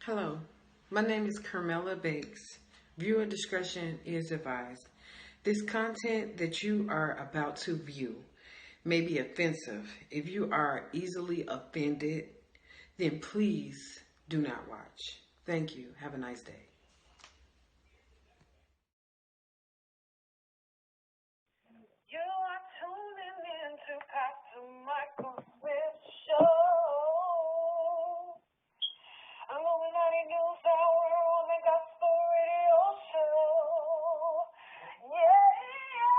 Hello, my name is Carmela Bakes. Viewer discretion is advised. This content that you are about to view may be offensive. If you are easily offended, then please do not watch. Thank you. Have a nice day. You are tuning in to Pastor Michael Smith Show. I'm Illuminati News Hour on the Gospel Radio Show. Yeah, you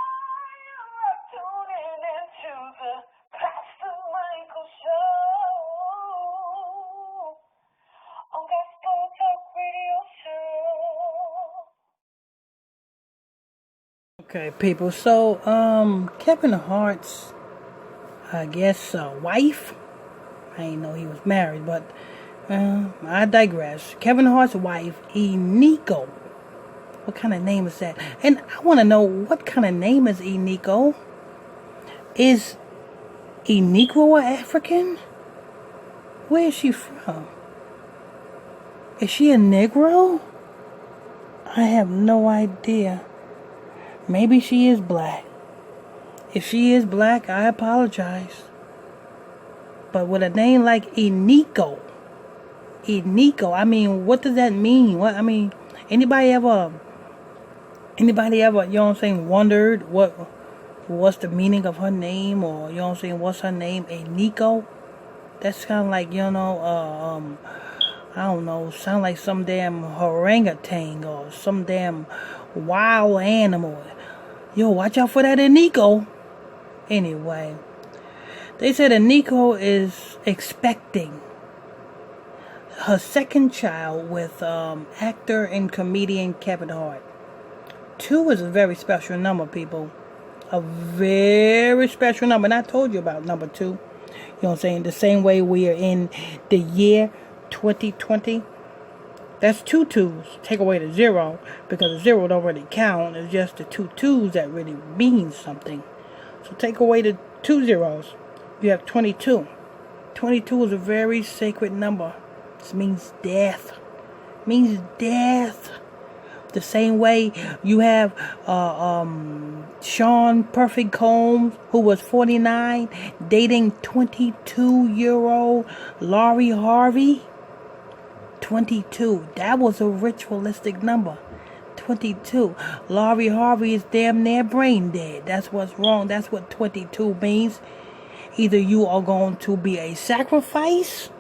are tuning into the Pastor Michael Show on Gospel Talk Radio Show. Okay, people. So, Kevin Hart's, I guess, wife. I didn't know he was married, but I digress. Kevin Hart's wife, Eniko. What kind of name is that? And I want to know, what kind of name is Eniko? Is Eniko African? Where is she from? Is she a Negro? I have no idea. Maybe she is black. If she is black, I apologize. But with a name like Eniko, I mean, what does that mean? Anybody ever, you know what I'm saying, wondered what's the meaning of her name, or, you know what I'm saying, what's her name, Eniko? That's kind of like, I don't know, sound like some damn orangutan or some damn wild animal. Yo, watch out for that Eniko. Anyway, they said Eniko is expecting her second child with actor and comedian Kevin Hart. 2 is a very special number, people. A very special number. And I told you about number 2. You know what I'm saying? The same way we are in the year 2020. That's 2 2s. Take away the 0, because the 0 don't really count. It's just the 2 2s that really mean something. So take away the 2 zeros. You have 22. 22 is a very sacred number. This means death. Means death. The same way you have Sean Perfect Combs, who was 49, dating 22-year-old Laurie Harvey. 22. That was a ritualistic number. 22. Laurie Harvey is damn near brain dead. That's what's wrong. That's what 22 means. Either you are going to be a sacrifice,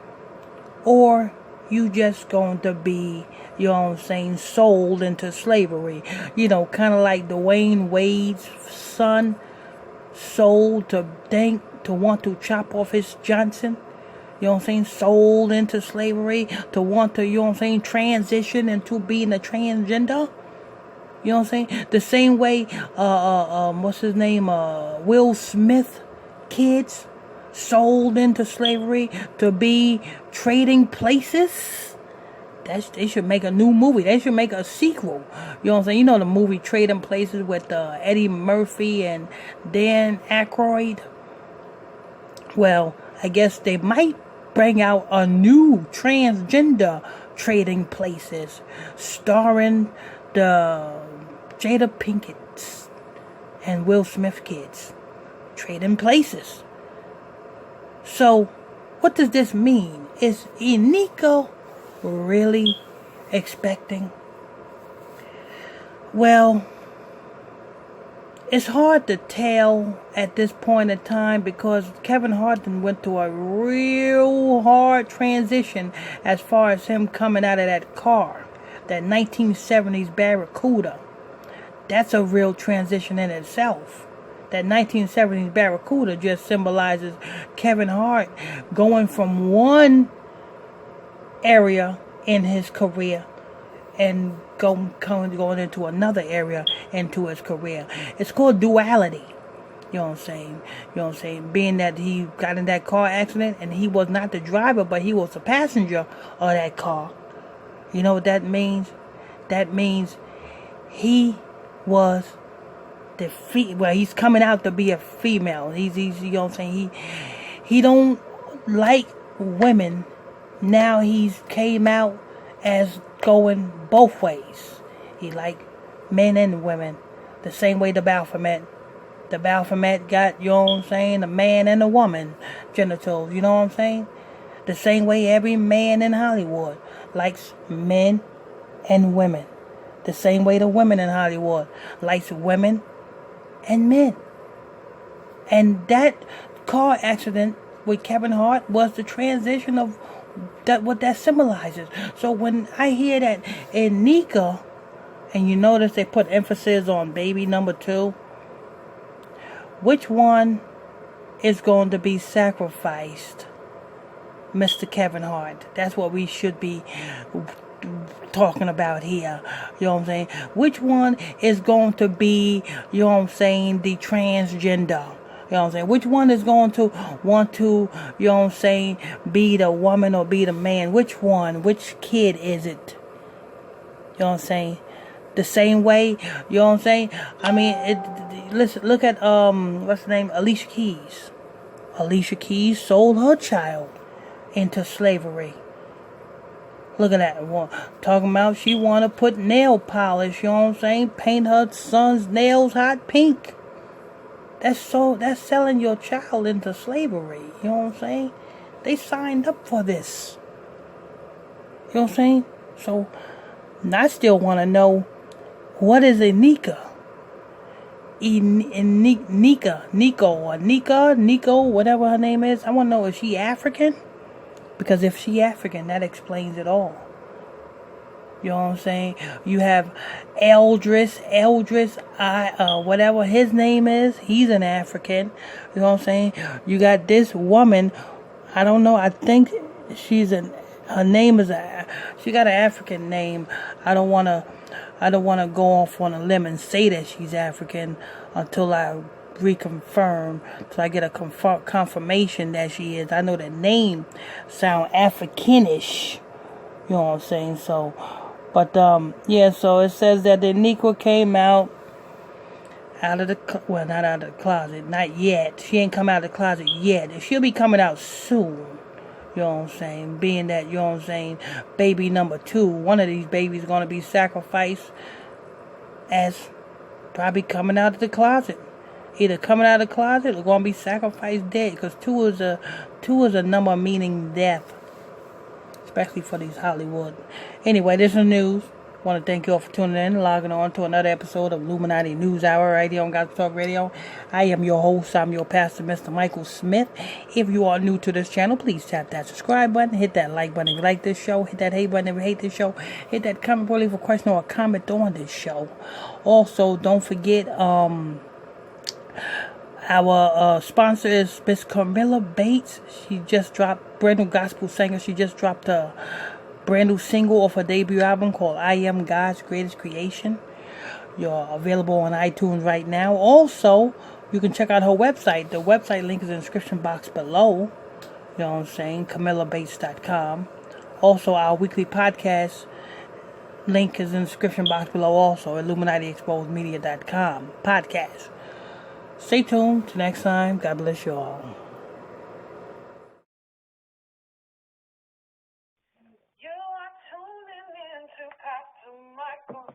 or you just going to be, you know what I'm saying, sold into slavery. You know, kind of like Dwayne Wade's son, sold to want to chop off his Johnson. You know what I'm saying? Sold into slavery to want to, you know what I'm saying, transition into being a transgender. You know what I'm saying? The same way, what's his name? Will Smith kids sold into slavery to be trading places. They should make a new movie. They should make a sequel. You know what I'm saying? You know the movie Trading Places with Eddie Murphy and Dan Aykroyd? Well, I guess they might bring out a new transgender Trading Places, starring the Jada Pinkett's and Will Smith kids. Trading Places. So, what does this mean? Is Eniko really expecting? Well, it's hard to tell at this point in time, because Kevin Hart went through a real hard transition as far as him coming out of that car, that 1970s Barracuda. That's a real transition in itself. That 1970s Barracuda just symbolizes Kevin Hart going from one area in his career and going into another area into his career. It's called duality. You know what I'm saying? You know what I'm saying? Being that he got in that car accident and he was not the driver, but he was the passenger of that car. You know what that means? That means he was he's coming out to be a female. He's you know what I'm saying? He don't like women. Now he's came out as going both ways. He like men and women. The same way the Baphomet. The Baphomet got, you know what I'm saying, a man and a woman genitals, you know what I'm saying? The same way every man in Hollywood likes men and women. The same way the women in Hollywood likes women and men. And that car accident with Kevin Hart was the transition of that, what that symbolizes. So when I hear that in Eniko, and you notice they put emphasis on baby number 2, which one is going to be sacrificed? Mr. Kevin Hart. That's what we should be talking about here. You know what I'm saying? Which one is going to be, you know what I'm saying, the transgender? You know what I'm saying? Which one is going to want to, you know what I'm saying, be the woman or be the man? Which one? Which kid is it? You know what I'm saying? The same way, you know what I'm saying? I mean, listen, look at, what's the name? Alicia Keys. Alicia Keys sold her child into slavery. Look at that. Talking about she want to put nail polish, you know what I'm saying? Paint her son's nails hot pink. That's selling your child into slavery, you know what I'm saying? They signed up for this. You know what I'm saying? So, I still want to know, what is Eniko? Eniko, whatever her name is. I want to know, is she African? Because if she African, that explains it all. You know what I'm saying? You have Eldris, whatever his name is, he's an African. You know what I'm saying? You got this woman, I don't know, I think her name is, she got an African name. I don't want to go off on a limb and say that she's African until I reconfirm, so I get a confirmation that she is. I know the name sound Africanish. You know what I'm saying? So, but yeah. So it says that the Eniko came out of the not out of the closet, not yet. She ain't come out of the closet yet. She'll be coming out soon. You know what I'm saying? Being that, you know what I'm saying, baby number 2, one of these babies is going to be sacrificed as probably coming out of the closet. Either coming out of the closet or going to be sacrificed dead. Because 2 is a number meaning death. Especially for these Hollywood. Anyway, this is news. I want to thank you all for tuning in, logging on to another episode of Illuminati News Hour right here on Gospel Talk Radio. I am your host. I'm your pastor, Mr. Michael Smith. If you are new to this channel, please tap that subscribe button. Hit that like button if you like this show. Hit that hate button if you hate this show. Hit that comment below, leave a question or a comment on this show. Also, don't forget, our sponsor is Miss Camilla Bates. She just dropped, brand new gospel singer. She just dropped a brand new single off her debut album called I Am God's Greatest Creation. You're available on iTunes right now. Also, you can check out her website. The website link is in the description box below. You know what I'm saying? CamillaBates.com. Also, our weekly podcast link is in the description box below also. IlluminatiExposedMedia.com podcast. Stay tuned. Till next time. God bless you all. You are tuning in to Pastor Michael.